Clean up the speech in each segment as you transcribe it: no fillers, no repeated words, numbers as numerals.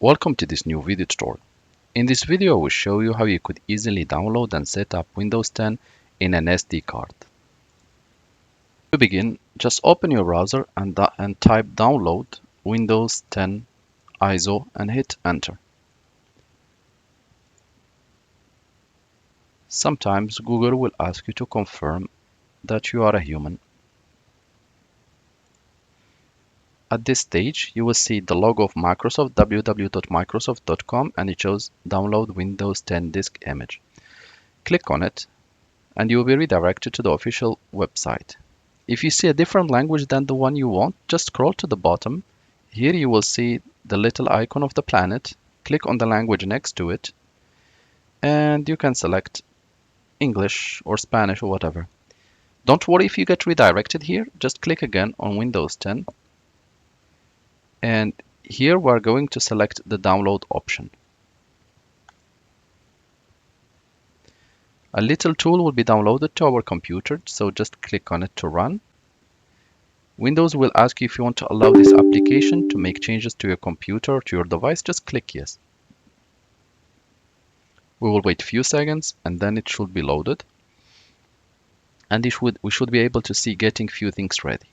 Welcome to this new video tutorial. In this video I will show you how you could easily download and set up Windows 10 in an SD card. To begin, just open your browser and type download Windows 10 ISO and hit enter. Sometimes Google will ask you to confirm that you are a human. At this stage, you will see the logo of Microsoft, www.microsoft.com, and it shows download Windows 10 disk image. Click on it and you will be redirected to the official website. If you see a different language than the one you want, just scroll to the bottom. Here you will see the little icon of the planet. Click on the language next to it and you can select English or Spanish or whatever. Don't worry if you get redirected here, just click again on Windows 10. And here we're going to select the download option. A little tool will be downloaded to our computer, so just click on it to run. Windows will ask you if you want to allow this application to make changes to your computer or to your device. Just click yes. We will wait a few seconds and then it should be loaded. And we should be able to see getting few things ready.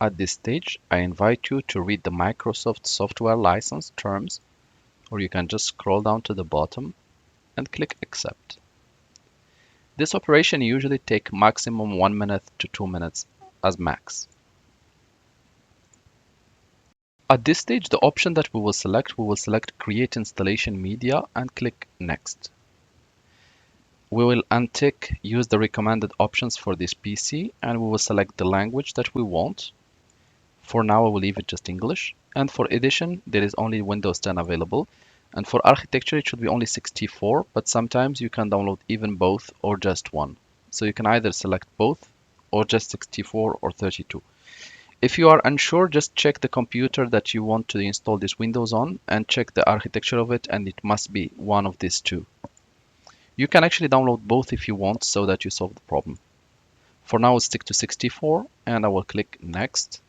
At this stage, I invite you to read the Microsoft software license terms, or you can just scroll down to the bottom and click accept. This operation usually takes maximum 1 minute to 2 minutes as max. At this stage, the option that we will select create installation media and click next. We will untick use the recommended options for this PC and we will select the language that we want. For now, I will leave it just English. And for edition, there is only Windows 10 available. And for architecture, it should be only 64, but sometimes you can download even both or just one. So you can either select both or just 64 or 32. If you are unsure, just check the computer that you want to install this Windows on and check the architecture of it, and it must be one of these two. You can actually download both if you want so that you solve the problem. For now, I'll stick to 64 and I will click next.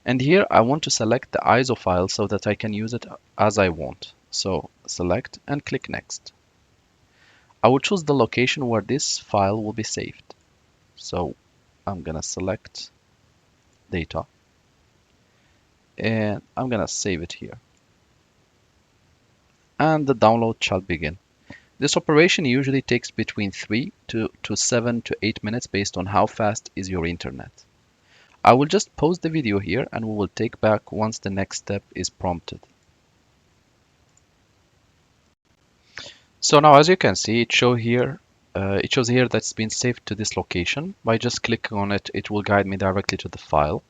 And here I want to select the ISO file so that I can use it as I want. So select and click next. I will choose the location where this file will be saved. So I'm gonna select data and I'm gonna save it here. And the download shall begin. This operation usually takes between 3 to 7 to 8 minutes based on how fast is your internet. I will just pause the video here and we will take back once the next step is prompted. So now as you can see, it shows here that it's been saved to this location. By just clicking on it, it will guide me directly to the file.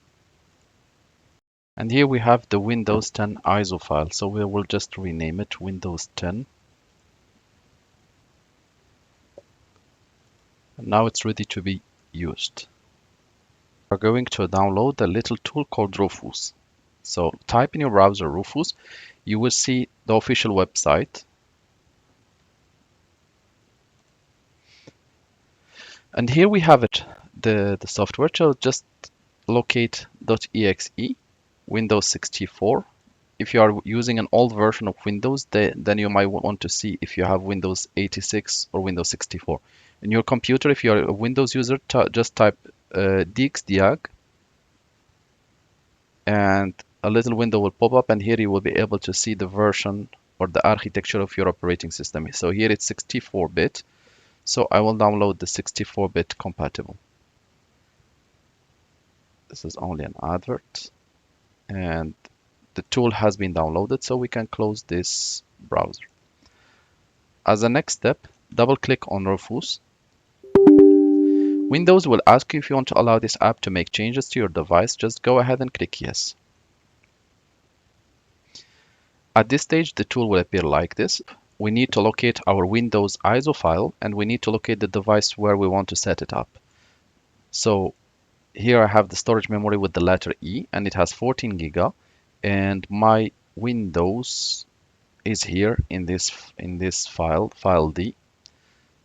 And here we have the Windows 10 ISO file. So we will just rename it Windows 10. And now it's ready to be used. We're going to download a little tool called Rufus. So type in your browser Rufus. You will see the official website. And here we have it, the software. So just locate .exe, Windows 64. If you are using an old version of Windows, then you might want to see if you have Windows 86 or Windows 64. In your computer, if you are a Windows user, just type dxdiag and a little window will pop up, and here you will be able to see the version or the architecture of your operating system. So here it's 64-bit. So I will download the 64-bit compatible. This is only an advert. And the tool has been downloaded, so we can close this browser. As a next step, double click on Rufus. Windows will ask you if you want to allow this app to make changes to your device. Just go ahead and click yes. At this stage, the tool will appear like this. We need to locate our Windows ISO file and we need to locate the device where we want to set it up. So here I have the storage memory with the letter E and it has 14 giga, and my Windows is here in this file D.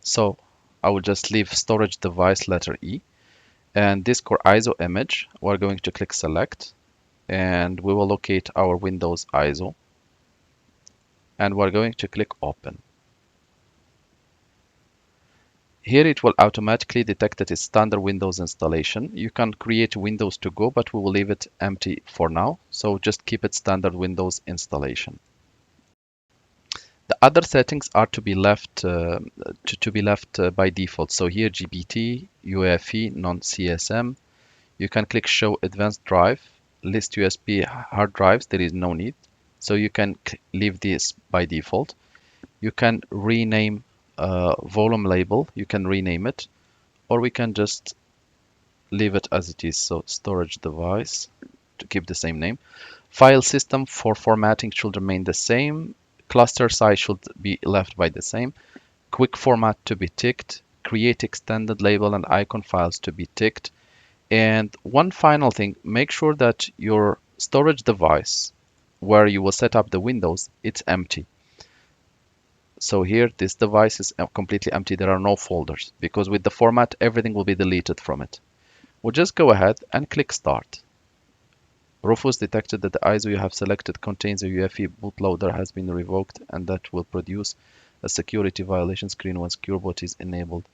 So I will just leave storage device letter E, and this core ISO image, we're going to click select, and we will locate our Windows ISO, and we're going to click open. Here it will automatically detect that it's standard Windows installation. You can create Windows to go, but we will leave it empty for now. So just keep it standard Windows installation. The other settings are to be left by default. So here GBT, UEFI, non-CSM. You can click show advanced drive, list USB hard drives. There is no need. So you can leave this by default. You can rename volume label. You can rename it, or we can just leave it as it is. So storage device to keep the same name. File system for formatting should remain the same. Cluster size should be left by the same. Quick format to be ticked. Create extended label and icon files to be ticked. And one final thing, make sure that your storage device where you will set up the Windows, it's empty. So here, this device is completely empty. There are no folders because with the format, everything will be deleted from it. We'll just go ahead and click start. Rufus detected that the ISO you have selected contains a UEFI bootloader has been revoked, and that will produce a security violation screen when SecureBot is enabled.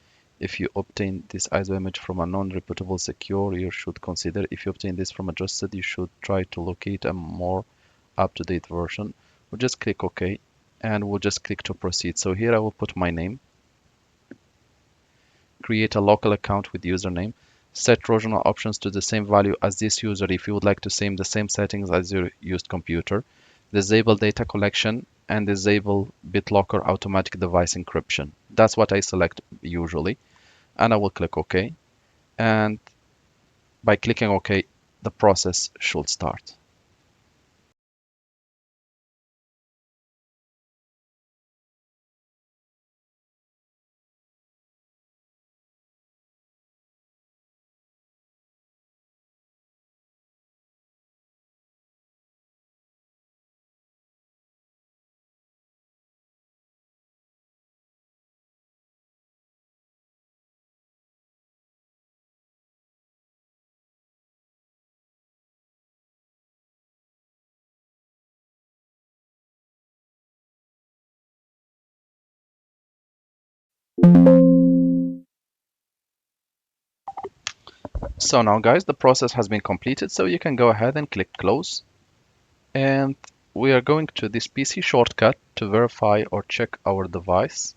If you obtain this ISO image from a non-reputable secure, you should consider. If you obtain this from a trusted, you should try to locate a more up-to-date version. We'll just click OK, and we'll just click to proceed. So here I will put my name, create a local account with username, set Trojan options to the same value as this user if you would like to save the same settings as your used computer, disable data collection, and disable BitLocker automatic device encryption. That's what I select usually, and I will click OK. And by clicking OK, the process should start. So now guys, the process has been completed, so you can go ahead and click close. And we are going to this PC shortcut to verify or check our device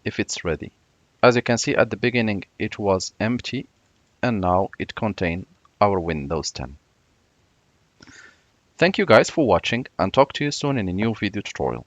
if it's ready. As you can see at the beginning, it was empty, and now it contains our Windows 10. Thank you guys for watching, and talk to you soon in a new video tutorial.